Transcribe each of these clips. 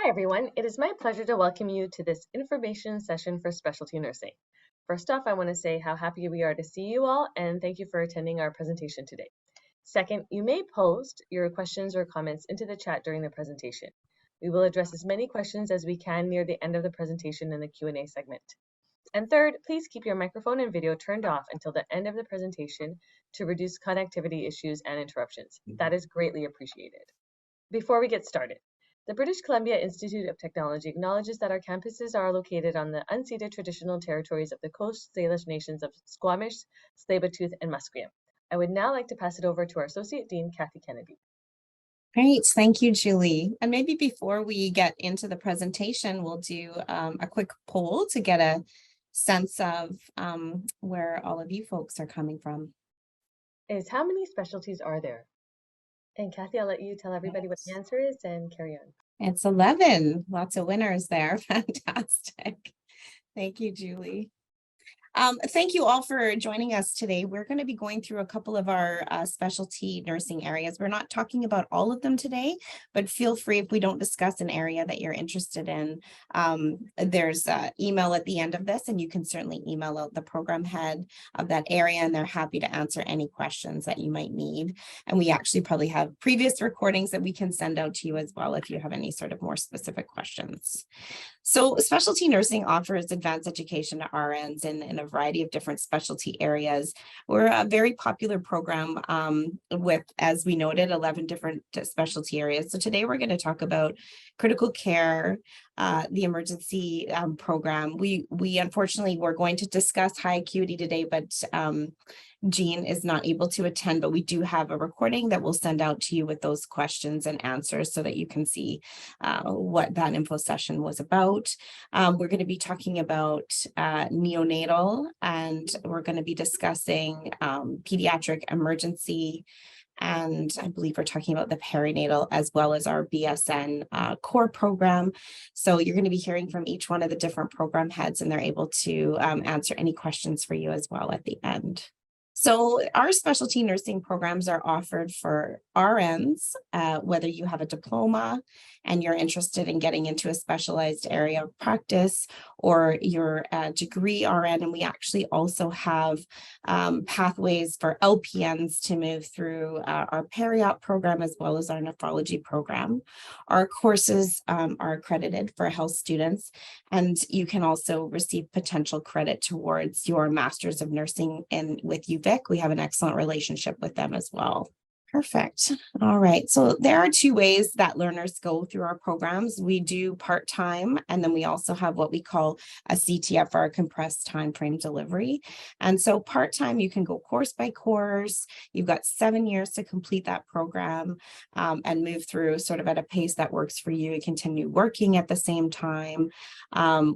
Hi everyone, it is my pleasure to welcome you to this information session for specialty nursing. First off, I want to say how happy we are to see you all and thank you for attending our presentation today. Second, you may post your questions or comments into the chat during the presentation. We will address as many questions as we can near the end of the presentation in the Q&A segment. And third, please keep your microphone and video turned off until the end of the presentation to reduce connectivity issues and interruptions. That is greatly appreciated. Before we get started, the British Columbia Institute of Technology acknowledges that our campuses are located on the unceded traditional territories of the Coast Salish nations of Squamish, Tsleil-Waututh, and Musqueam. I would now like to pass it over to our Associate Dean, Kathy Kennedy. Great, thank you, Julie. And maybe before we get into the presentation, we'll do a quick poll to get a sense of where all of you folks are coming from. How many specialties are there? And Kathy, I'll let you tell everybody what the answer is and carry on. It's 11. Lots of winners there. Fantastic. Thank you, Julie. Thank you all for joining us today. We're going to be going through a couple of our specialty nursing areas. We're not talking about all of them today, but feel free if we don't discuss an area that you're interested in. There's an email at the end of this, and you can certainly email out the program head of that area, and they're happy to answer any questions that you might need. And we actually probably have previous recordings that we can send out to you as well if you have any sort of more specific questions. So specialty nursing offers advanced education to RNs in a variety of different specialty areas. We're a very popular program with, as we noted, 11 different specialty areas. So today we're going to talk about critical care, the emergency program. We unfortunately were going to discuss high acuity today, but Jean is not able to attend, but we do have a recording that we'll send out to you with those questions and answers so that you can see what that info session was about. We're going to be talking about neonatal, and we're going to be discussing pediatric emergency, and I believe we're talking about the perinatal as well as our BSN core program. So you're going to be hearing from each one of the different program heads, and they're able to answer any questions for you as well at the end. So our specialty nursing programs are offered for RNs, whether you have a diploma and you're interested in getting into a specialized area of practice, or you're a degree RN. And we actually also have pathways for LPNs to move through our PERIOP program as well as our nephrology program. Our courses are accredited for health students, and you can also receive potential credit towards your Master's of Nursing with UVic. We have an excellent relationship with them as well. Perfect. All right. So there are two ways that learners go through our programs. We do part-time, and then we also have what we call a CTFR, compressed time frame delivery. And so part-time, you can go course by course. You've got 7 years to complete that program and move through sort of at a pace that works for you. You continue working at the same time.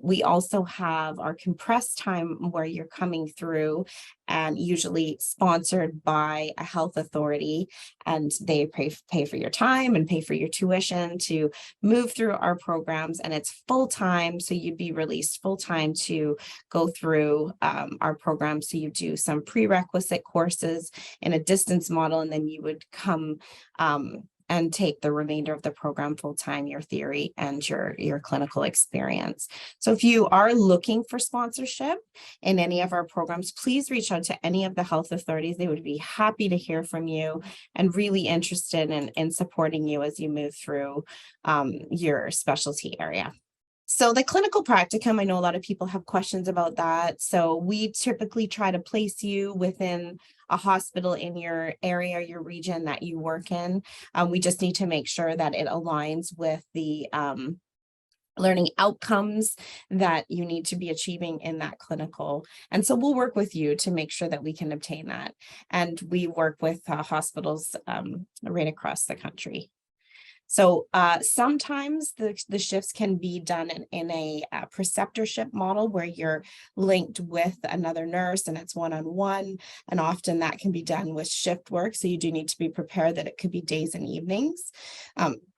We also have our compressed time where you're coming through, and usually sponsored by a health authority, and they pay for your time and pay for your tuition to move through our programs, and it's full-time, so you'd be released full-time to go through our program. So you do some prerequisite courses in a distance model, and then you would come and take the remainder of the program full-time, your theory and your clinical experience. So if you are looking for sponsorship in any of our programs, please reach out to any of the health authorities. They would be happy to hear from you and really interested in supporting you as you move through your specialty area. So the clinical practicum, I know a lot of people have questions about that. So we typically try to place you within a hospital in your area, your region that you work in. We just need to make sure that it aligns with the learning outcomes that you need to be achieving in that clinical. And so we'll work with you to make sure that we can obtain that. And we work with hospitals right across the country. So sometimes the shifts can be done in a preceptorship model where you're linked with another nurse and it's one-on-one, and often that can be done with shift work. So you do need to be prepared that it could be days and evenings.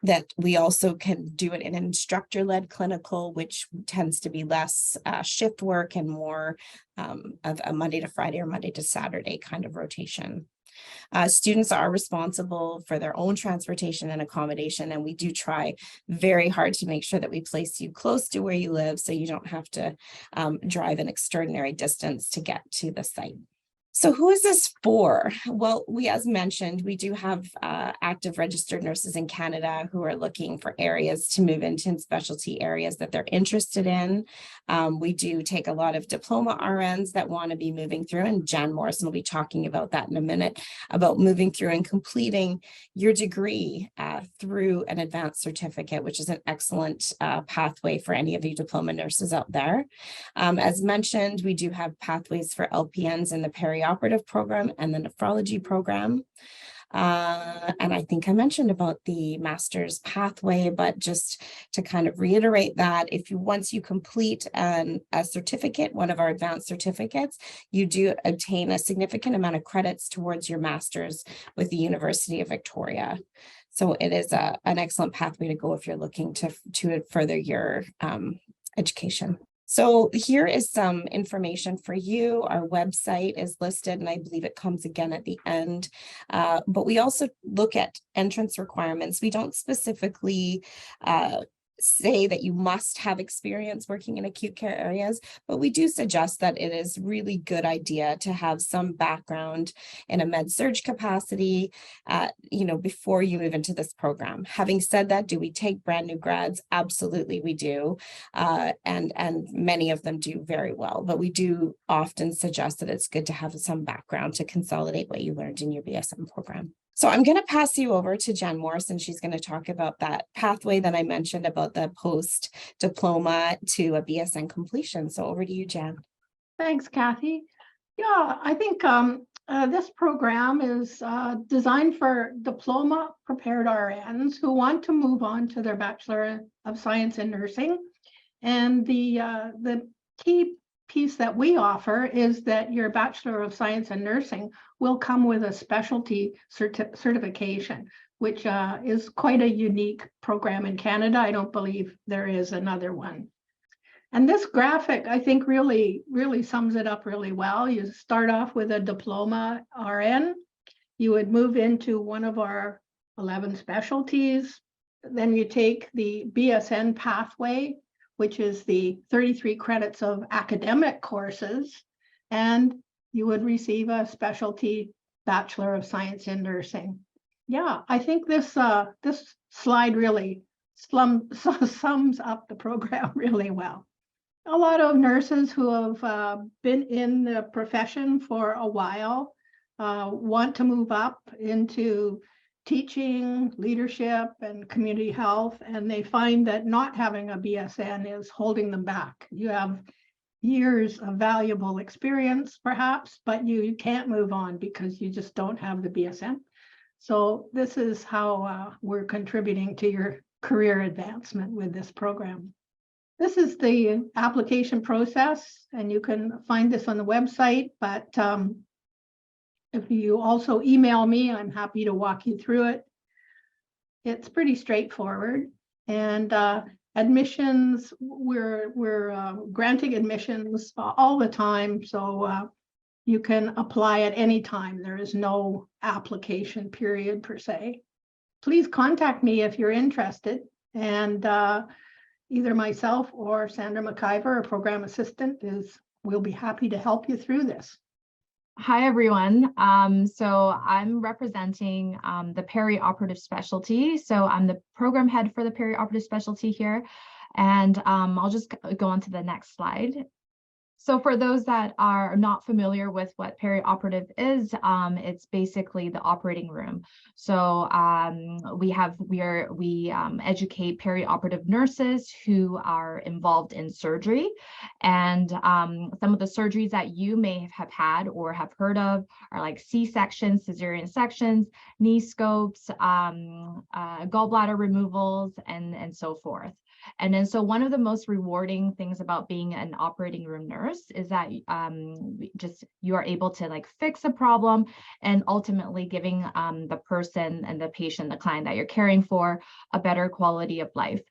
That we also can do it in an instructor-led clinical, which tends to be less shift work and more of a Monday to Friday or Monday to Saturday kind of rotation. Students are responsible for their own transportation and accommodation, and we do try very hard to make sure that we place you close to where you live so you don't have to drive an extraordinary distance to get to the site. So who is this for? Well, as mentioned, we do have active registered nurses in Canada who are looking for areas to move into in specialty areas that they're interested in. We do take a lot of diploma RNs that want to be moving through, and Jan Morrison will be talking about that in a minute, about moving through and completing your degree through an advanced certificate, which is an excellent pathway for any of you diploma nurses out there. As mentioned, we do have pathways for LPNs in the perioperative program and the nephrology program. And I think I mentioned about the master's pathway, but just to kind of reiterate that once you complete a certificate, one of our advanced certificates, you do obtain a significant amount of credits towards your master's with the University of Victoria. So it is an excellent pathway to go if you're looking to further your education. So here is some information for you. Our website is listed, and I believe it comes again at the end. But we also look at entrance requirements. We don't specifically say that you must have experience working in acute care areas, but we do suggest that it is really good idea to have some background in a med-surg capacity, before you move into this program. Having said that, do we take brand new grads? Absolutely, we do. And many of them do very well, but we do often suggest that it's good to have some background to consolidate what you learned in your BSN program. So I'm going to pass you over to Jan Morrison. She's going to talk about that pathway that I mentioned about the post-diploma to a BSN completion. So over to you, Jan. Thanks, Kathy. Yeah, I think this program is designed for diploma prepared RNs who want to move on to their Bachelor of Science in Nursing. And the key piece that we offer is that your Bachelor of Science in Nursing will come with a specialty certification, which is quite a unique program in Canada. I don't believe there is another one. And this graphic, I think, really sums it up really well. You start off with a diploma RN. You would move into one of our 11 specialties. Then you take the BSN pathway, which is the 33 credits of academic courses, and you would receive a specialty Bachelor of Science in Nursing. Yeah, I think this slide really sums up the program really well. A lot of nurses who have been in the profession for a while want to move up into teaching, leadership, and community health, and they find that not having a BSN is holding them back. You have years of valuable experience, perhaps, but you can't move on because you just don't have the BSN. So this is how we're contributing to your career advancement with this program. This is the application process, and you can find this on the website, but if you also email me, I'm happy to walk you through it. It's pretty straightforward. And admissions, we're granting admissions all the time. So you can apply at any time. There is no application period per se. Please contact me if you're interested. And either myself or Sandra McIver, a program assistant, will be happy to help you through this. Hi, everyone. So I'm representing the perioperative specialty. So I'm the program head for the perioperative specialty here. And I'll just go on to the next slide. So for those that are not familiar with what perioperative is, it's basically the operating room. So we educate perioperative nurses who are involved in surgery, and some of the surgeries that you may have had or have heard of are like C-sections, cesarean sections, knee scopes, gallbladder removals, and so forth. And then so one of the most rewarding things about being an operating room nurse is that you are able to like fix a problem and ultimately giving the person and the patient, the client that you're caring for, a better quality of life.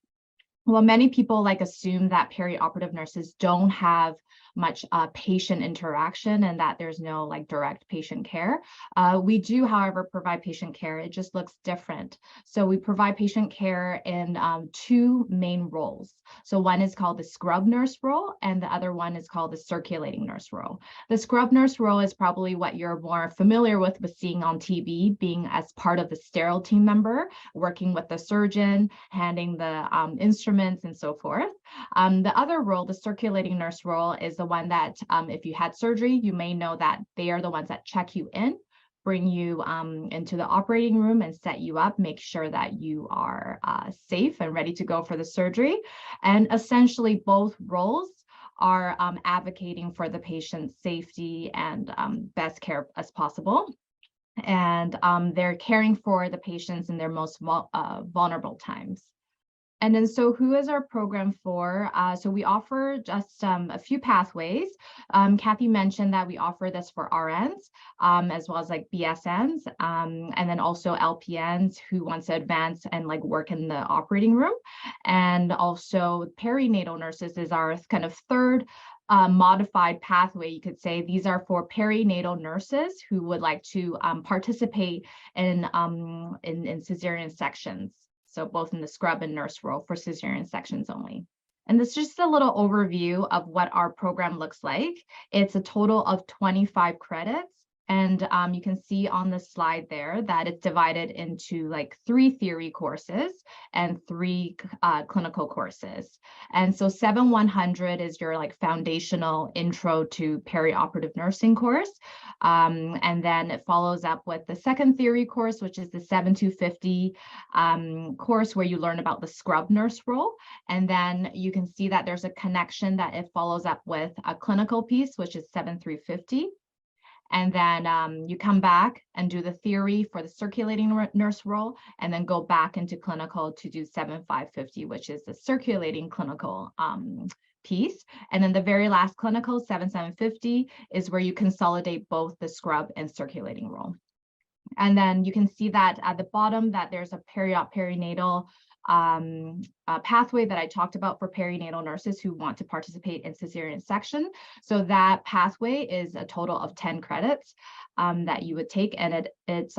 Well, many people assume that perioperative nurses don't have much patient interaction and that there's no direct patient care. We do, however, provide patient care. It just looks different. So we provide patient care in two main roles. So one is called the scrub nurse role, and the other one is called the circulating nurse role. The scrub nurse role is probably what you're more familiar with seeing on TV, being as part of the sterile team member, working with the surgeon, handing the instruments and so forth. The other role, the circulating nurse role, is the one that if you had surgery, you may know that they are the ones that check you in, bring you into the operating room and set you up, make sure that you are safe and ready to go for the surgery. And essentially both roles are advocating for the patient's safety and best care as possible. And they're caring for the patients in their most vulnerable times. And then, so who is our program for? So we offer just a few pathways. Kathy mentioned that we offer this for RNs, as well as BSNs, and then also LPNs who wants to advance and work in the operating room. And also perinatal nurses is our kind of third modified pathway, you could say. These are for perinatal nurses who would like to participate in cesarean sections. So both in the scrub and nurse role for cesarean sections only. And this is just a little overview of what our program looks like. It's a total of 25 credits. And you can see on the slide there that it's divided into 3 theory courses and 3 clinical courses. And so 7-100 is your foundational intro to perioperative nursing course. And then it follows up with the second theory course, which is the 7-50 course where you learn about the scrub nurse role. And then you can see that there's a connection that it follows up with a clinical piece, which is 7-50. And then you come back and do the theory for the circulating nurse role, and then go back into clinical to do 7-550, which is the circulating clinical piece. And then the very last clinical, 7-750, is where you consolidate both the scrub and circulating role. And then you can see that at the bottom that there's a perinatal pathway that I talked about for perinatal nurses who want to participate in cesarean section. So that pathway is a total of 10 credits that you would take, and it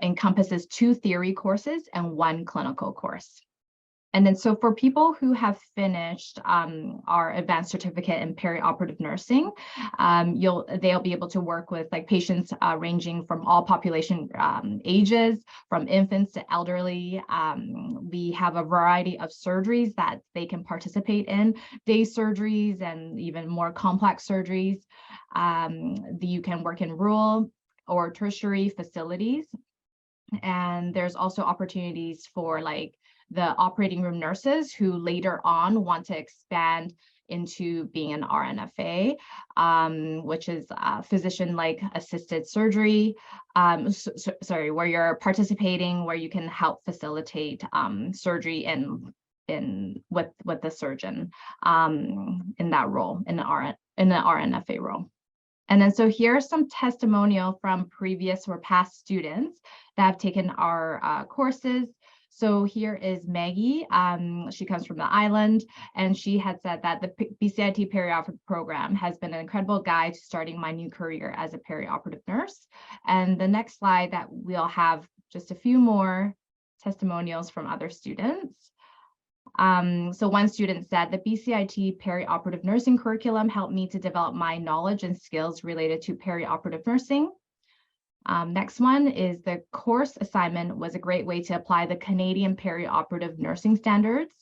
encompasses 2 theory courses and 1 clinical course. And then so for people who have finished our advanced certificate in perioperative nursing, they'll be able to work with patients ranging from all population ages, from infants to elderly. We have a variety of surgeries that they can participate in, day surgeries and even more complex surgeries. You can work in rural or tertiary facilities. And there's also opportunities for the operating room nurses who later on want to expand into being an RNFA, which is physician assisted surgery. Where you're participating, where you can help facilitate surgery with the surgeon in that role, in the RNFA role. And then so here's some testimonial from previous or past students that have taken our courses. So here is Maggie. She comes from the island, and she had said that the BCIT perioperative program has been an incredible guide to starting my new career as a perioperative nurse. And the next slide that we'll have just a few more testimonials from other students. So one student said, the BCIT perioperative nursing curriculum helped me to develop my knowledge and skills related to perioperative nursing. Next one is the course assignment was a great way to apply the Canadian perioperative nursing standards.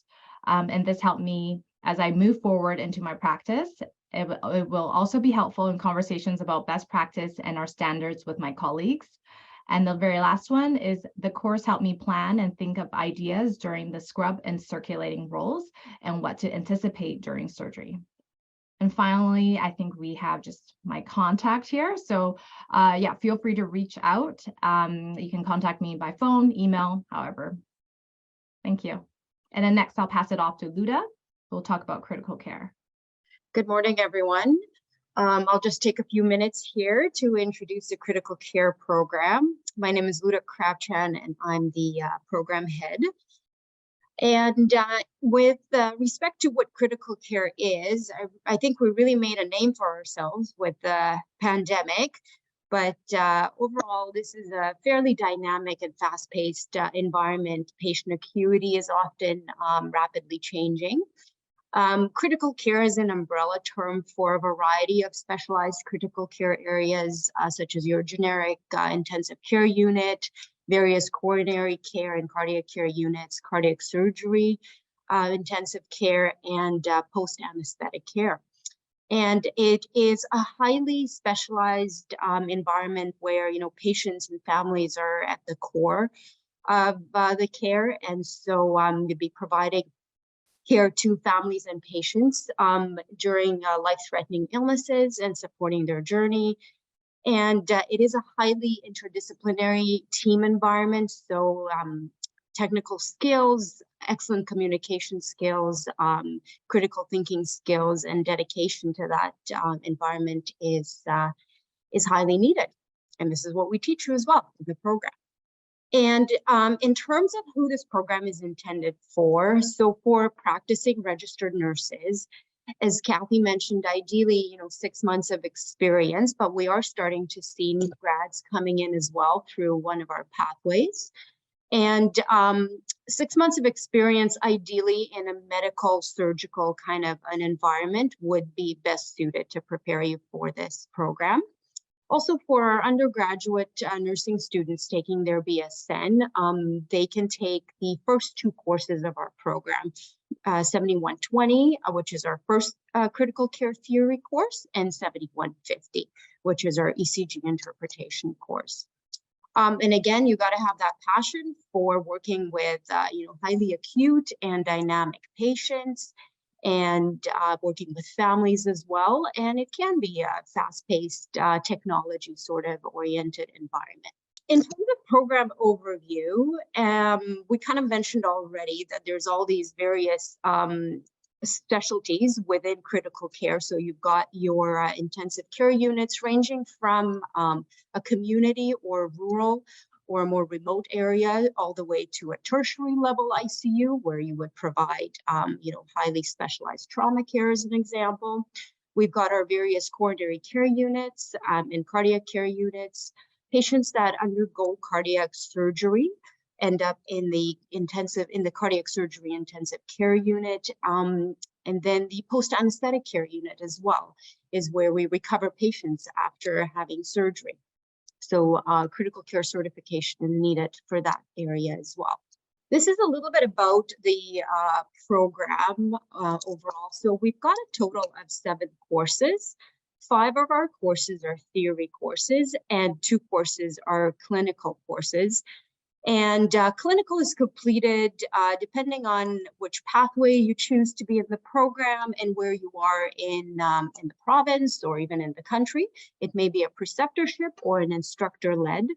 And this helped me as I move forward into my practice. It will also be helpful in conversations about best practice and our standards with my colleagues. And the very last one is the course helped me plan and think of ideas during the scrub and circulating roles and what to anticipate during surgery. And finally, I think we have just my contact here. So yeah, feel free to reach out. You can contact me by phone, email, however. Thank you. And then next I'll pass it off to Luda. We'll talk about critical care. Good morning, everyone. I'll just take a few minutes here to introduce the critical care program. My name is Luda Krabchan, and I'm the program head. And with respect to what critical care is, I think we really made a name for ourselves with the pandemic. But overall, this is a fairly dynamic and fast-paced environment. Patient acuity is often rapidly changing. Critical care is an umbrella term for a variety of specialized critical care areas, such as your generic intensive care unit, various coronary care and cardiac care units, cardiac surgery, intensive care, and post-anesthetic care. And it is a highly specialized environment where, patients and families are at the core of the care. And so you'll be providing care to families and patients during life-threatening illnesses and supporting their journey. And it is a highly interdisciplinary team environment. So technical skills, excellent communication skills, critical thinking skills, and dedication to that environment is highly needed. And this is what we teach you as well in the program. And in terms of who this program is intended for, so for practicing registered nurses, as Kathy mentioned, ideally, 6 months of experience, but we are starting to see new grads coming in as well through one of our pathways. And 6 months of experience, ideally in a medical surgical kind of an environment, would be best suited to prepare you for this program. Also, for our undergraduate nursing students taking their BSN, they can take the first 2 courses of our program, 7120, which is our first critical care theory course, and 7150, which is our ECG interpretation course. And again, you got to have that passion for working with, highly acute and dynamic patients, and working with families as well. And it can be a fast-paced, technology sort of oriented environment. In terms of program overview, we kind of mentioned already that there's all these various specialties within critical care. So you've got your intensive care units ranging from a community or rural or a more remote area, all the way to a tertiary level ICU, where you would provide, highly specialized trauma care as an example. We've got our various coronary care units and cardiac care units. Patients that undergo cardiac surgery end up in the cardiac surgery intensive care unit. And then the post-anesthetic care unit as well is where we recover patients after having surgery. So critical care certification is needed for that area as well. This is a little bit about the program overall. So we've got a total of 7 courses. 5 of our courses are theory courses and 2 courses are clinical courses. And clinical is completed depending on which pathway you choose to be in the program and where you are in the province or even in the country. It may be a preceptorship or an instructor-led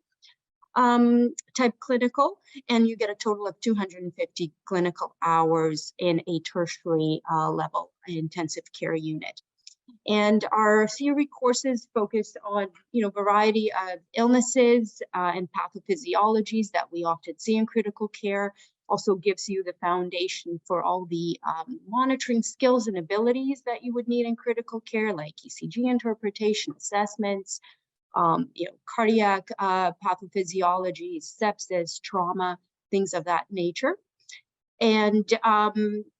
type clinical, and you get a total of 250 clinical hours in a tertiary level intensive care unit. And our theory courses focus on, variety of illnesses and pathophysiologies that we often see in critical care. Also gives you the foundation for all the monitoring skills and abilities that you would need in critical care, like ECG interpretation, assessments, cardiac pathophysiology, sepsis, trauma, things of that nature. And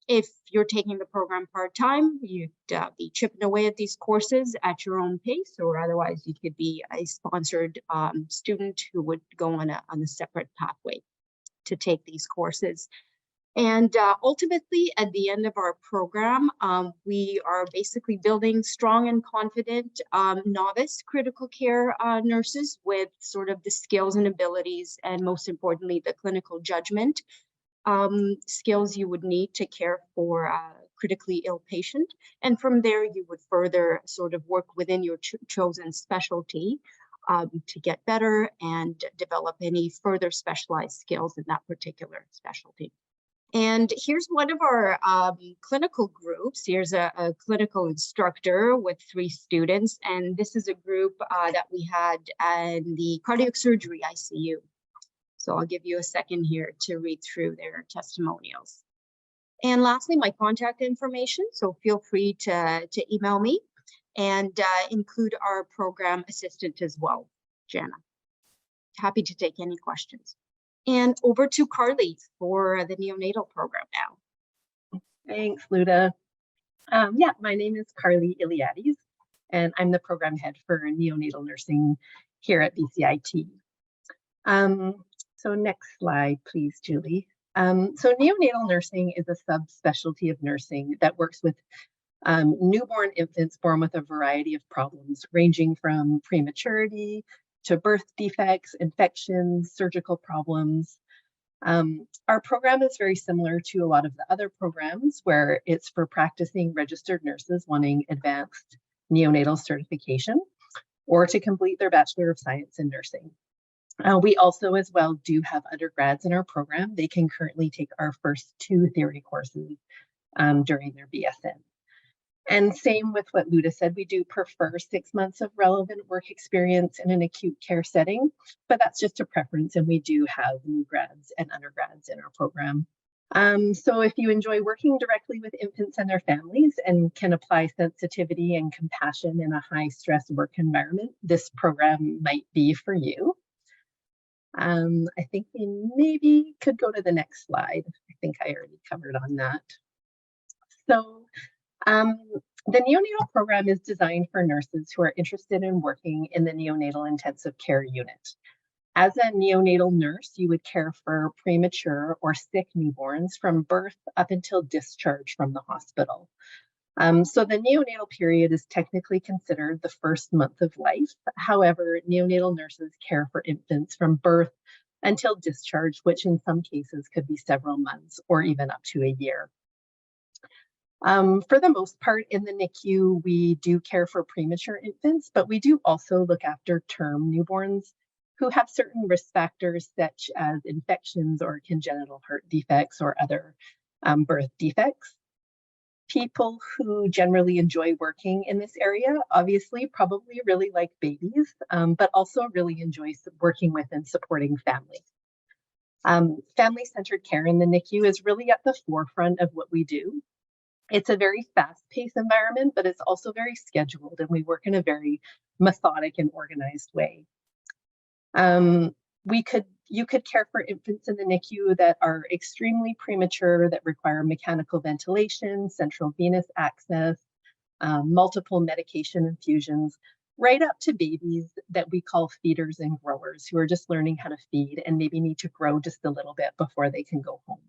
if you're taking the program part-time, you'd be chipping away at these courses at your own pace, or otherwise you could be a sponsored student who would go on a separate pathway to take these courses. And ultimately, at the end of our program, we are basically building strong and confident novice critical care nurses with sort of the skills and abilities, and most importantly, the clinical judgment skills you would need to care for a critically ill patient. And from there, you would further sort of work within your chosen specialty to get better and develop any further specialized skills in that particular specialty. And here's one of our clinical groups. Here's a clinical instructor with 3 students. And this is a group that we had in the cardiac surgery ICU. So I'll give you a second here to read through their testimonials. And lastly, my contact information. So feel free to email me and include our program assistant as well, Jana. Happy to take any questions. And over to Carly for the neonatal program now. Thanks, Luda. Yeah, my name is Carly Iliades, and I'm the program head for neonatal nursing here at BCIT. So next slide, please, Julie. So neonatal nursing is a subspecialty of nursing that works with newborn infants born with a variety of problems, ranging from prematurity to birth defects, infections, surgical problems. Our program is very similar to a lot of the other programs where it's for practicing registered nurses wanting advanced neonatal certification or to complete their Bachelor of Science in Nursing. We also as well do have undergrads in our program. They can currently take our first 2 theory courses during their BSN. And same with what Luda said, we do prefer 6 months of relevant work experience in an acute care setting, but that's just a preference, and we do have new grads and undergrads in our program. So if you enjoy working directly with infants and their families and can apply sensitivity and compassion in a high stress work environment, this program might be for you. I think we maybe could go to the next slide. I think I already covered on that. So the neonatal program is designed for nurses who are interested in working in the neonatal intensive care unit. As a neonatal nurse, you would care for premature or sick newborns from birth up until discharge from the hospital. So the neonatal period is technically considered the first month of life. However, neonatal nurses care for infants from birth until discharge, which in some cases could be several months or even up to a year. For the most part in the NICU, we do care for premature infants, but we do also look after term newborns who have certain risk factors such as infections or congenital heart defects or other birth defects. People who generally enjoy working in this area obviously probably really like babies, but also really enjoy working with and supporting families. Family-centered care in the NICU is really at the forefront of what we do. It's a very fast-paced environment, but it's also very scheduled, and we work in a very methodic and organized way. You could care for infants in the NICU that are extremely premature, that require mechanical ventilation, central venous access, multiple medication infusions, right up to babies that we call feeders and growers who are just learning how to feed and maybe need to grow just a little bit before they can go home.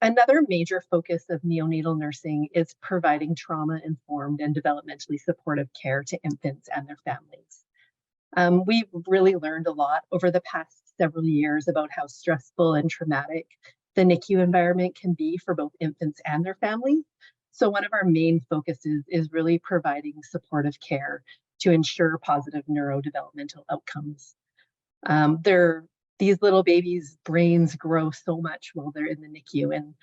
Another major focus of neonatal nursing is providing trauma-informed and developmentally supportive care to infants and their families. We've really learned a lot over the past several years about how stressful and traumatic the NICU environment can be for both infants and their families. So one of our main focuses is really providing supportive care to ensure positive neurodevelopmental outcomes. These little babies' brains grow so much while they're in the NICU, and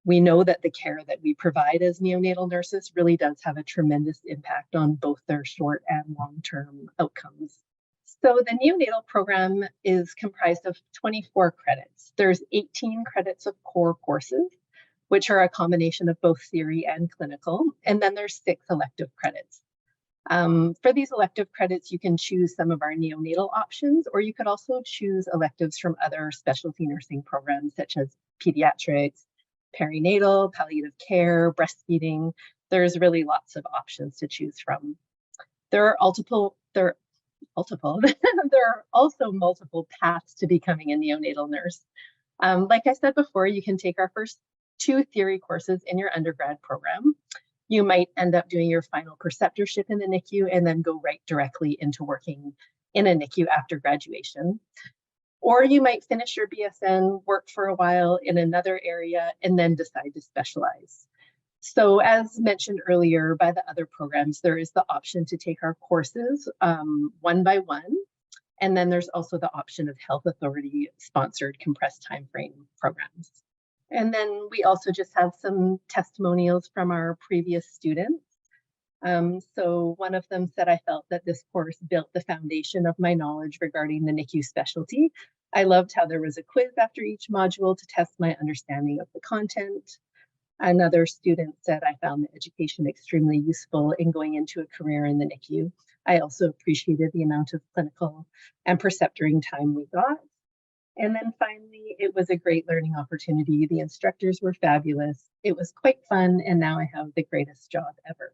we know that the care that we provide as neonatal nurses really does have a tremendous impact on both their short and long-term outcomes. So the neonatal program is comprised of 24 credits. There's 18 credits of core courses, which are a combination of both theory and clinical, and then there's 6 elective credits. For these elective credits, you can choose some of our neonatal options, or you could also choose electives from other specialty nursing programs such as pediatrics, perinatal, palliative care, breastfeeding. There's really lots of options to choose from. There are also multiple paths to becoming a neonatal nurse. Like I said before, you can take our first 2 theory courses in your undergrad program. You might end up doing your final preceptorship in the NICU and then go right directly into working in a NICU after graduation. Or you might finish your BSN, work for a while in another area, and then decide to specialize. So as mentioned earlier by the other programs, there is the option to take our courses one by one. And then there's also the option of health authority sponsored compressed timeframe programs. And then we also just have some testimonials from our previous students. So one of them said, I felt that this course built the foundation of my knowledge regarding the NICU specialty. I loved how there was a quiz after each module to test my understanding of the content. Another student said, I found the education extremely useful in going into a career in the NICU. I also appreciated the amount of clinical and preceptoring time we got. And then finally, it was a great learning opportunity. The instructors were fabulous. It was quite fun, and now I have the greatest job ever.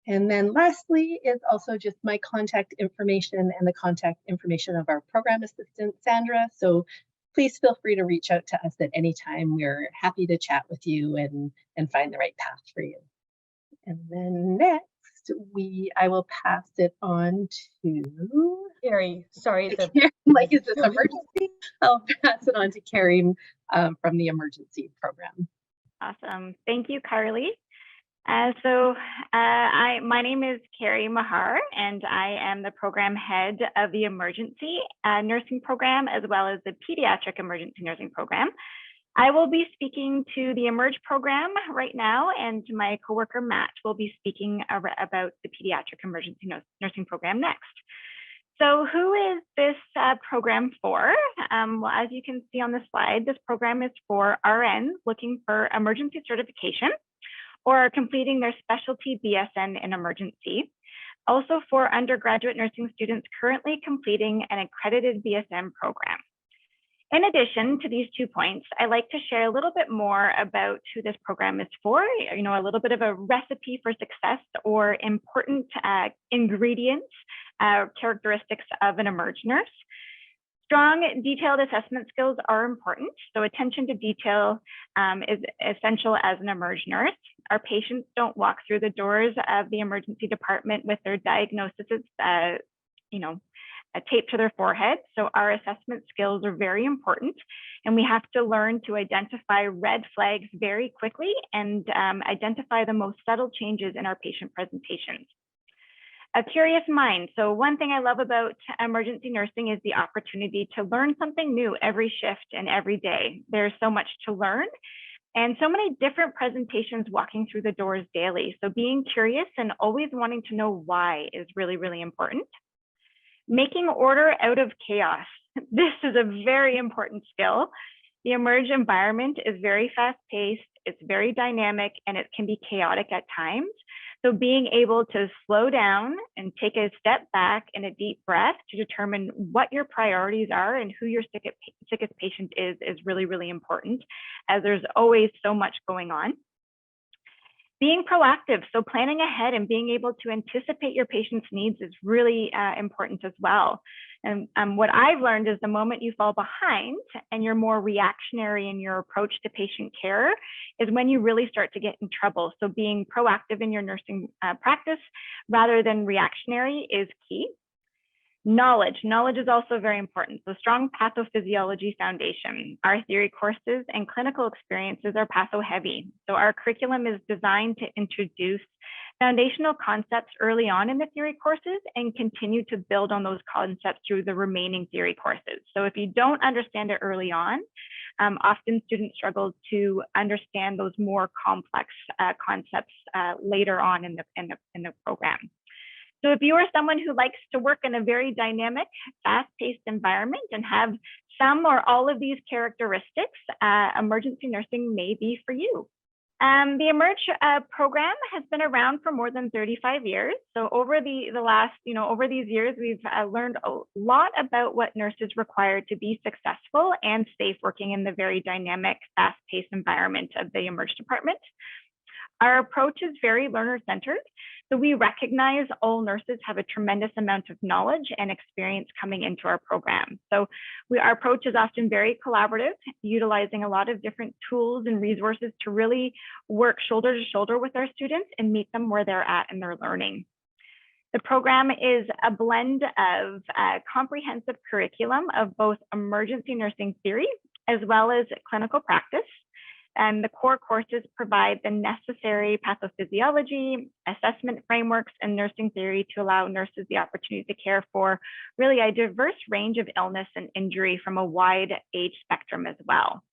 And then lastly is also just my contact information and the contact information of our program assistant, Sandra. So please feel free to reach out to us at any time. We're happy to chat with you and find the right path for you. And then next, I will pass it on to Carrie. Sorry, is this emergency? I'll pass it on to Carrie from the emergency program. Awesome. Thank you, Carly. My name is Carrie Mahar, and I am the program head of the emergency nursing program, as well as the pediatric emergency nursing program. I will be speaking to the Emerge program right now, and my coworker Matt will be speaking about the pediatric emergency nursing program next. So who is this program for? Well, as you can see on the slide, this program is for RNs looking for emergency certification or completing their specialty BSN in emergency. Also for undergraduate nursing students currently completing an accredited BSN program. In addition to these 2 points, I'd like to share a little bit more about who this program is for, a little bit of a recipe for success or important ingredients, characteristics of an emerge nurse. Strong detailed assessment skills are important, so attention to detail is essential as an emerge nurse. Our patients don't walk through the doors of the emergency department with their diagnoses, taped to their forehead. So our assessment skills are very important, and we have to learn to identify red flags very quickly and identify the most subtle changes in our patient presentations. A curious mind. So one thing I love about emergency nursing is the opportunity to learn something new every shift and every day. There's so much to learn and so many different presentations walking through the doors daily. So being curious and always wanting to know why is really, really important. Making order out of chaos. This is a very important skill. The emerge environment is very fast-paced, it's very dynamic, and it can be chaotic at times. So being able to slow down and take a step back and a deep breath to determine what your priorities are and who your sickest patient is really, really important, as there's always so much going on. Being proactive, so planning ahead and being able to anticipate your patient's needs is really important as well. And what I've learned is the moment you fall behind and you're more reactionary in your approach to patient care is when you really start to get in trouble. So being proactive in your nursing practice rather than reactionary is key. Knowledge is also very important. So strong pathophysiology foundation. Our theory courses and clinical experiences are patho heavy. So our curriculum is designed to introduce foundational concepts early on in the theory courses and continue to build on those concepts through the remaining theory courses. So if you don't understand it early on, often students struggle to understand those more complex concepts later on in the program. So if you are someone who likes to work in a very dynamic, fast-paced environment and have some or all of these characteristics, emergency nursing may be for you. The Emerge program has been around for more than 35 years. So over over these years, we've learned a lot about what nurses require to be successful and safe working in the very dynamic, fast-paced environment of the Emerge department. Our approach is very learner-centered. So we recognize all nurses have a tremendous amount of knowledge and experience coming into our program. So our approach is often very collaborative, utilizing a lot of different tools and resources to really work shoulder to shoulder with our students and meet them where they're at in their learning. The program is a blend of a comprehensive curriculum of both emergency nursing theory as well as clinical practice. And the core courses provide the necessary pathophysiology, assessment frameworks, and nursing theory to allow nurses the opportunity to care for really a diverse range of illness and injury from a wide age spectrum as well.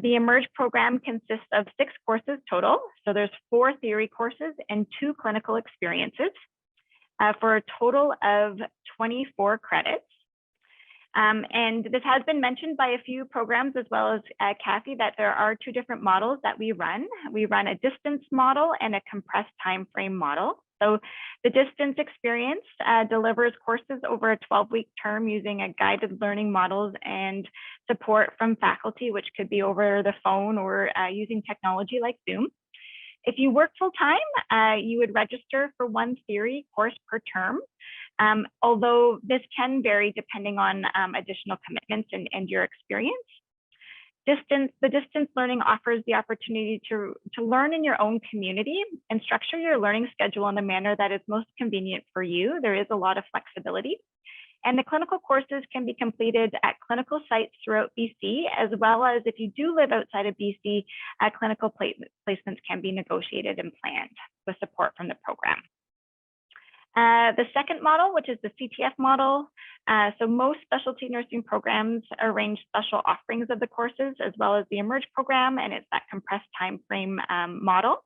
The Emerge program consists of 6 courses total. So there's 4 theory courses and 2 clinical experiences for a total of 24 credits. And this has been mentioned by a few programs as well as Kathy, that there are two different models that we run. We run a distance model and a compressed time frame model. So the distance experience delivers courses over a 12-week term using a guided learning models and support from faculty, which could be over the phone or using technology like Zoom. If you work full-time, you would register for one theory course per term. Although this can vary depending on additional commitments and your experience. The distance learning offers the opportunity to learn in your own community and structure your learning schedule in the manner that is most convenient for you. There is a lot of flexibility. And the clinical courses can be completed at clinical sites throughout BC, as well as if you do live outside of BC, clinical placements can be negotiated and planned with support from the program. The second model, which is the CTF model. So most specialty nursing programs arrange special offerings of the courses as well as the Emerge program, and it's that compressed time frame model.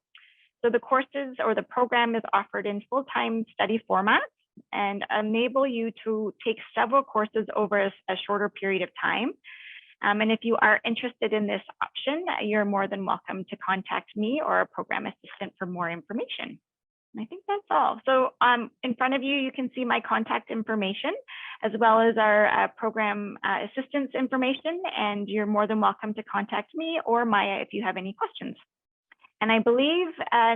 So the courses or the program is offered in full-time study formats and enable you to take several courses over a shorter period of time. And if you are interested in this option, you're more than welcome to contact me or a program assistant for more information. I think that's all. So in front of you, you can see my contact information as well as our program assistance information, and you're more than welcome to contact me or Maya if you have any questions. And I believe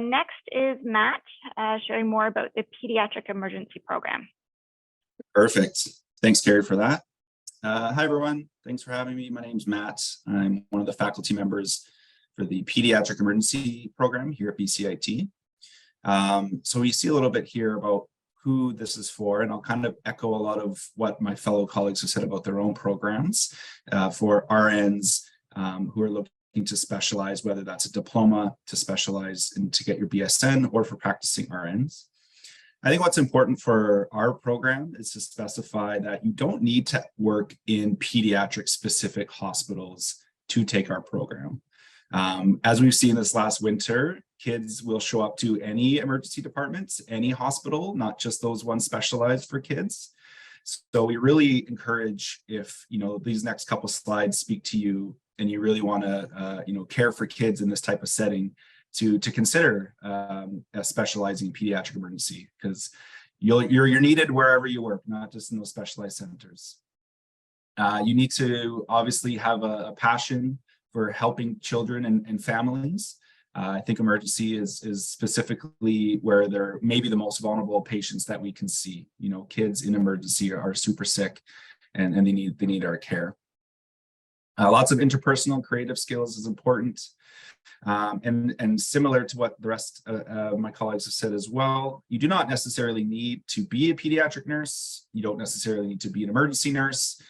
next is Matt sharing more about the Pediatric Emergency Program. Perfect. Thanks, Carrie, for that. Hi, everyone. Thanks for having me. My name's Matt. I'm one of the faculty members for the Pediatric Emergency Program here at BCIT. So we see a little bit here about who this is for, and I'll kind of echo a lot of what my fellow colleagues have said about their own programs for RNs who are looking to specialize, whether that's a diploma to specialize and to get your BSN or for practicing RNs. I think what's important for our program is to specify that you don't need to work in pediatric specific hospitals to take our program. As we've seen this last winter, kids will show up to any emergency departments, any hospital, not just those ones specialized for kids. So we really encourage, if these next couple slides speak to you and you really want to care for kids in this type of setting, to consider specializing in pediatric emergency, because you're needed wherever you work, not just in those specialized centers. You need to obviously have a passion for helping children and families. I think emergency is specifically where they're maybe the most vulnerable patients that we can see. Kids in emergency are super sick and they need our care. Lots of interpersonal creative skills is important. And similar to what the rest of my colleagues have said as well, you do not necessarily need to be a pediatric nurse. You don't necessarily need to be an emergency nurse.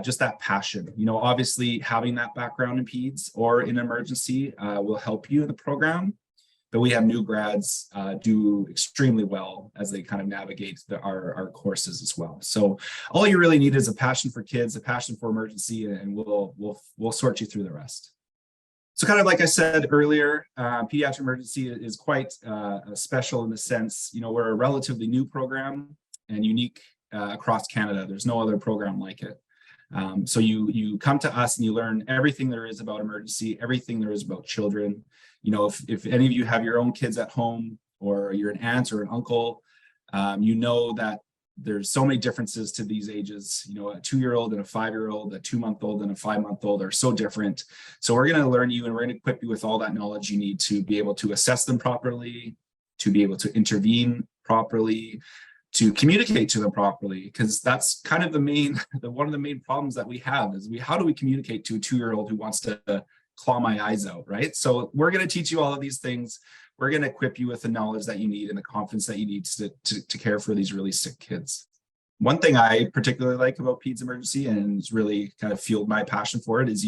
Just that passion. Obviously having that background in peds or in emergency will help you in the program, but we have new grads do extremely well as they kind of navigate our courses as well. So all you really need is a passion for kids, a passion for emergency, and we'll sort you through the rest. So kind of like I said earlier, pediatric emergency is quite special in the sense, we're a relatively new program and unique across Canada. There's no other program like it. So you come to us and you learn everything there is about emergency, everything there is about children. If any of you have your own kids at home, or you're an aunt or an uncle, that there's so many differences to these ages. A 2-year-old and a 5-year-old, a 2-month-old and a 5-month-old are so different. So we're going to learn you and we're going to equip you with all that knowledge you need to be able to assess them properly, to be able to intervene properly, to communicate to them properly, because that's kind of one of the main problems that we have is how do we communicate to a 2-year-old who wants to claw my eyes out, right? So we're going to teach you all of these things. We're going to equip you with the knowledge that you need and the confidence that you need to care for these really sick kids. One thing I particularly like about Peds Emergency, and it's really kind of fueled my passion for it, is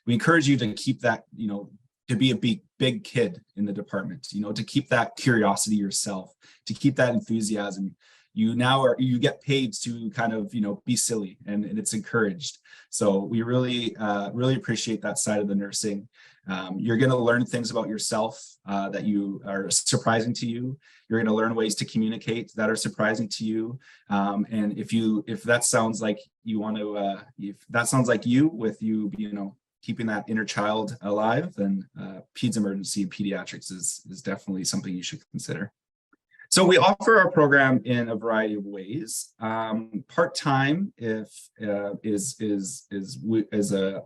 we encourage you to keep that, to be a big kid in the department, to keep that curiosity yourself, to keep that enthusiasm. you get paid to kind of, be silly, and it's encouraged. So we really appreciate that side of the nursing. You're going to learn things about yourself that you are surprising to you. You're going to learn ways to communicate that are surprising to you. And if that sounds like you want to, if that sounds like you, with you, keeping that inner child alive, then peds emergency pediatrics is definitely something you should consider. So we offer our program in a variety of ways. Part-time is an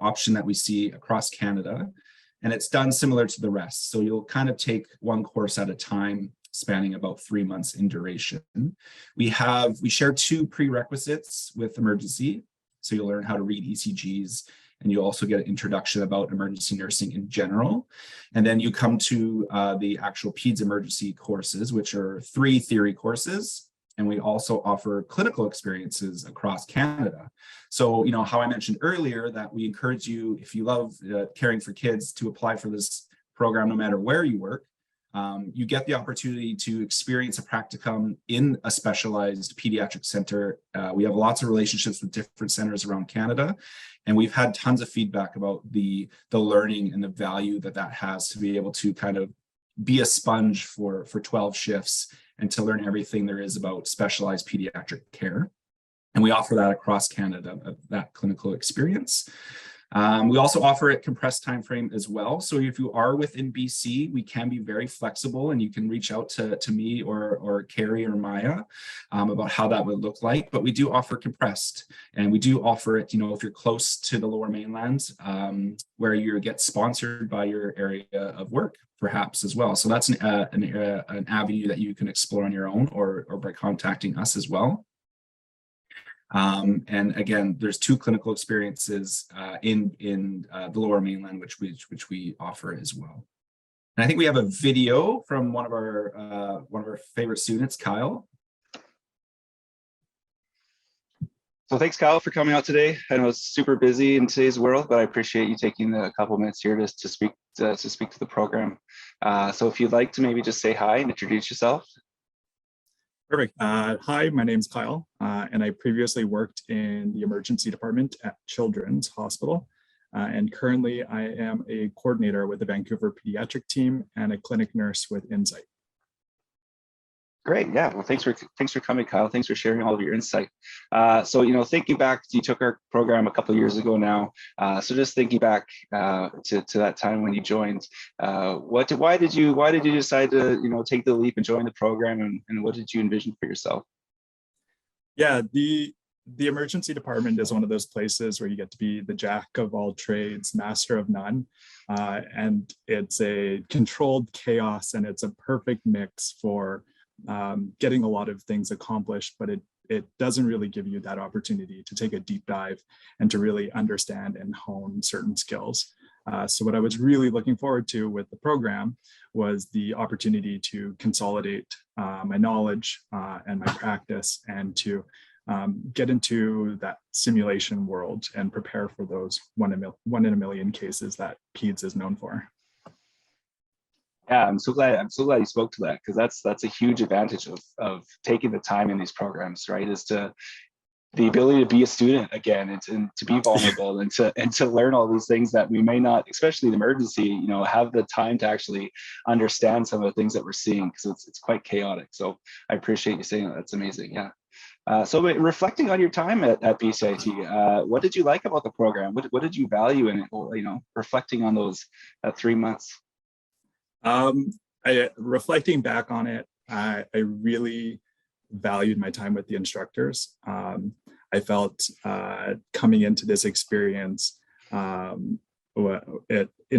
option that we see across Canada, and it's done similar to the rest. So you'll kind of take one course at a time, spanning about 3 months in duration. We share 2 prerequisites with emergency. So you'll learn how to read ECGs, and you also get an introduction about emergency nursing in general. And then you come to the actual peds emergency courses, which are 3 theory courses. And we also offer clinical experiences across Canada. So, how I mentioned earlier that we encourage you, if you love caring for kids, to apply for this program no matter where you work. You get the opportunity to experience a practicum in a specialized pediatric center. We have lots of relationships with different centers around Canada, and we've had tons of feedback about the learning and the value that has to be able to kind of be a sponge for 12 shifts and to learn everything there is about specialized pediatric care. And we offer that across Canada, that clinical experience. We also offer a compressed time frame as well. So if you are within BC, we can be very flexible, and you can reach out to me or Carrie or Maya about how that would look like. But we do offer compressed, and we do offer it, if you're close to the Lower Mainland, where you get sponsored by your area of work, perhaps as well. So that's an avenue that you can explore on your own or by contacting us as well. And again, there's 2 clinical experiences in the Lower Mainland, which we offer as well. And I think we have a video from one of our favorite students, Kyle. So thanks, Kyle, for coming out today. I know it's super busy in today's world, but I appreciate you taking a couple minutes here to speak to the program. So if you'd like to maybe just say hi and introduce yourself. Perfect. Hi, my name's Kyle, and I previously worked in the emergency department at Children's Hospital. And currently I am a coordinator with the Vancouver pediatric team and a clinic nurse with Insight. Great. Yeah. Well, thanks for coming, Kyle. Thanks for sharing all of your insight. So, thinking back, you took our program a couple of years ago now. So just thinking back to that time when you joined, why did you decide to, take the leap and join the program, and what did you envision for yourself? Yeah, the emergency department is one of those places where you get to be the jack of all trades, master of none. And it's a controlled chaos, and it's a perfect mix for getting a lot of things accomplished, but it doesn't really give you that opportunity to take a deep dive and to really understand and hone certain skills. So what I was really looking forward to with the program was the opportunity to consolidate my knowledge and my practice, and to get into that simulation world and prepare for those one in a million cases that PEDS is known for. Yeah, I'm so glad you spoke to that, because that's a huge advantage of taking the time in these programs, right? Is to the ability to be a student again, and to be vulnerable and to learn all these things that we may not, especially in emergency, have the time to actually understand some of the things that we're seeing, because it's quite chaotic. So I appreciate you saying that. That's amazing. Yeah. So reflecting on your time at BCIT, what did you like about the program? What did you value in it? Reflecting on those 3 months. Reflecting back on it, I really valued my time with the instructors. I felt coming into this experience, in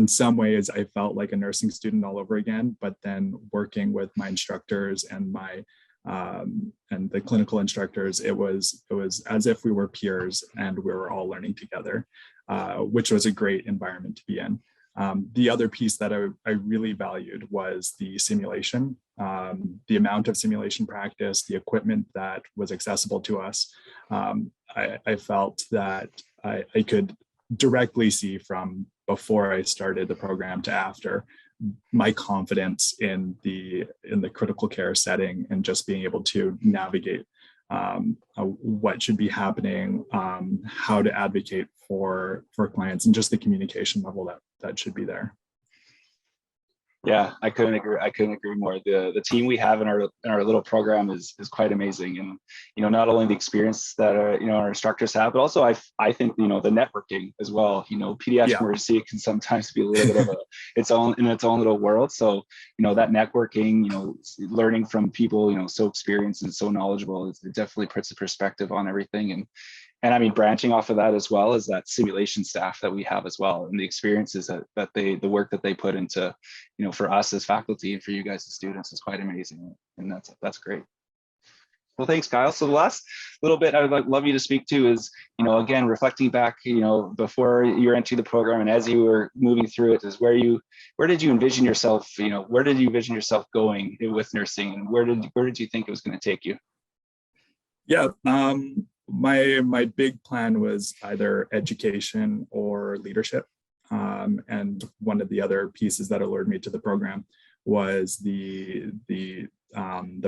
some ways I felt like a nursing student all over again, but then working with my instructors and and the clinical instructors, it was as if we were peers and we were all learning together, which was a great environment to be in. The other piece that I really valued was the simulation, the amount of simulation practice, the equipment that was accessible to us. I felt that I could directly see from before I started the program to after my confidence in the critical care setting, and just being able to navigate what should be happening, how to advocate for clients, and just the communication level that should be there. Yeah, I couldn't agree more. The team we have in our little program is quite amazing, and not only the experience that our instructors have, but also I think the networking as well. Pediatric emergency can sometimes be a little bit of its own little world. So that networking, learning from people so experienced and so knowledgeable, it definitely puts a perspective on everything. And I mean, branching off of that as well is that simulation staff that we have as well, and the experiences the work that they put into, for us as faculty and for you guys as students is quite amazing. And that's great. Well, thanks, Kyle. So the last little bit I would love you to speak to is, again, reflecting back, before you were entering the program and as you were moving through it, is where did you envision yourself, where did you envision yourself going with nursing, and where did you think it was going to take you? Yeah. My big plan was either education or leadership. And one of the other pieces that allured me to the program was the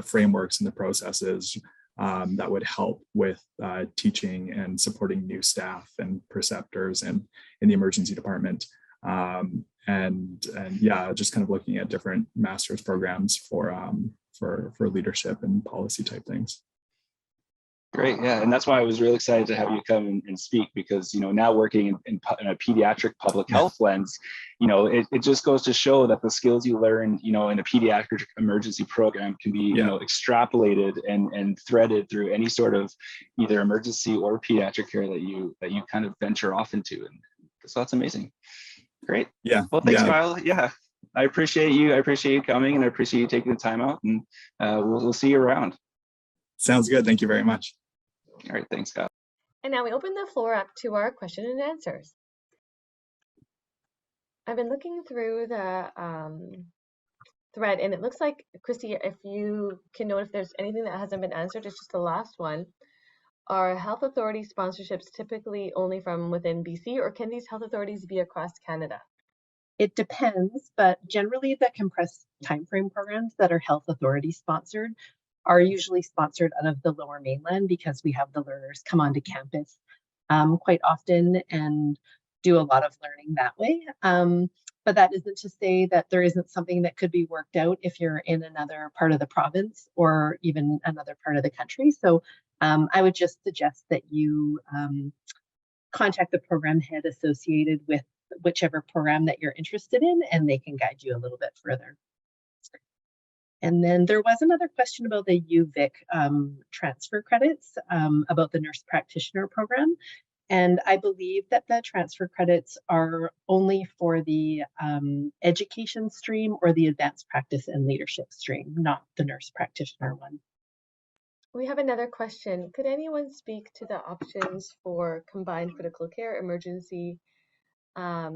frameworks and the processes that would help with teaching and supporting new staff and preceptors and in the emergency department. And yeah, just kind of looking at different master's programs for leadership and policy type things. Great, yeah, and that's why I was really excited to have you come and speak, because now working in a pediatric public health lens, it just goes to show that the skills you learn, in a pediatric emergency program can be extrapolated and threaded through any sort of either emergency or pediatric care that you kind of venture off into, and so that's amazing. Great. Yeah. Well, thanks, Kyle. Yeah, I appreciate you. I appreciate you coming, and I appreciate you taking the time out. And we'll see you around. Sounds good. Thank you very much. All right, thanks, Scott. And now we open the floor up to our question and answers. I've been looking through the thread, and it looks like, Christy, if you can note if there's anything that hasn't been answered, it's just the last one. Are health authority sponsorships typically only from within BC, or can these health authorities be across Canada? It depends, but generally the compressed timeframe programs that are health authority sponsored are usually sponsored out of the Lower Mainland, because we have the learners come onto campus quite often and do a lot of learning that way. But that isn't to say that there isn't something that could be worked out if you're in another part of the province or even another part of the country. So I would just suggest that you contact the program head associated with whichever program that you're interested in, and they can guide you a little bit further. And then there was another question about the UVic transfer credits, about the nurse practitioner program. And I believe that the transfer credits are only for the education stream or the advanced practice and leadership stream, not the nurse practitioner one. We have another question. Could anyone speak to the options for combined critical care, emergency,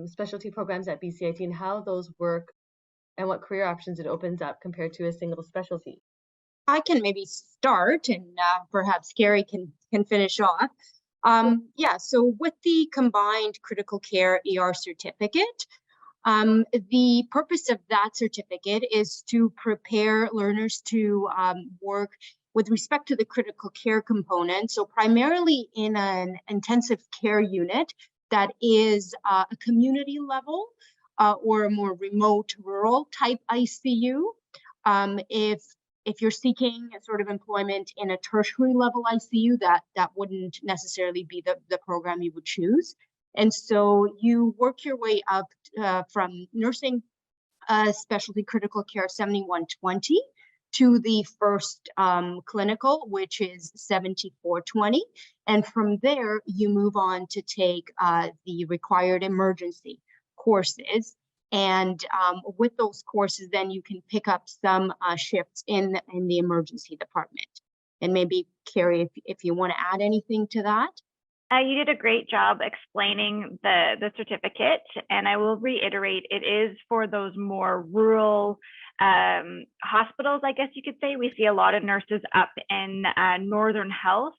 specialty programs at BCIT, and how those work and what career options it opens up compared to a single specialty? I can maybe start, and perhaps Gary can finish off. Yeah, so with the combined critical care ER certificate, the purpose of that certificate is to prepare learners to work with respect to the critical care component. So primarily in an intensive care unit that is a community level or a more remote rural type ICU. If you're seeking a sort of employment in a tertiary level ICU, that wouldn't necessarily be the program you would choose. And so you work your way up from nursing specialty critical care 7120 to the first clinical, which is 7420. And from there, you move on to take the required emergency courses. And with those courses, then you can pick up some shifts in the emergency department. And maybe, Carrie, if you want to add anything to that. You did a great job explaining the certificate, and I will reiterate, it is for those more rural hospitals, I guess you could say. We see a lot of nurses up in Northern Health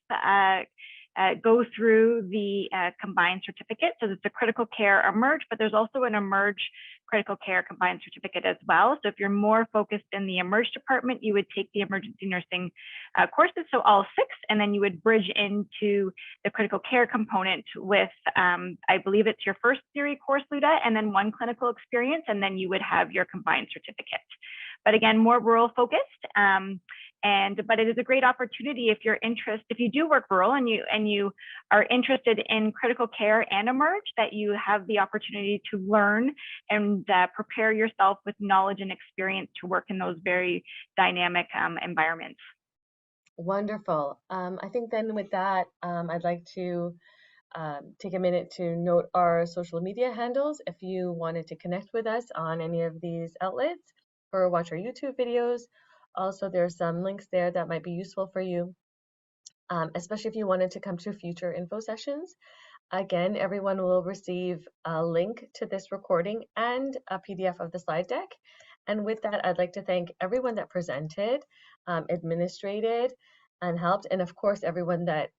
go through the combined certificate. So there's a critical care emerge, but there's also an emerge critical care combined certificate as well. So if you're more focused in the emerge department, you would take the emergency nursing courses, so all 6, and then you would bridge into the critical care component with, I believe it's your first theory course, Luda, and then 1 clinical experience, and then you would have your combined certificate. But again, more rural focused. But it is a great opportunity if you do work rural and you are interested in critical care and emerge, that you have the opportunity to learn and prepare yourself with knowledge and experience to work in those very dynamic environments. Wonderful. I think then with that, I'd like to take a minute to note our social media handles if you wanted to connect with us on any of these outlets or watch our YouTube videos. Also, there's some links there that might be useful for you, especially if you wanted to come to future info sessions. Again, everyone will receive a link to this recording and a PDF of the slide deck. And with that, I'd like to thank everyone that presented, administrated, and helped, and of course, everyone that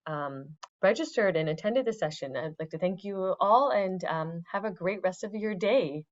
registered and attended the session. I'd like to thank you all and have a great rest of your day.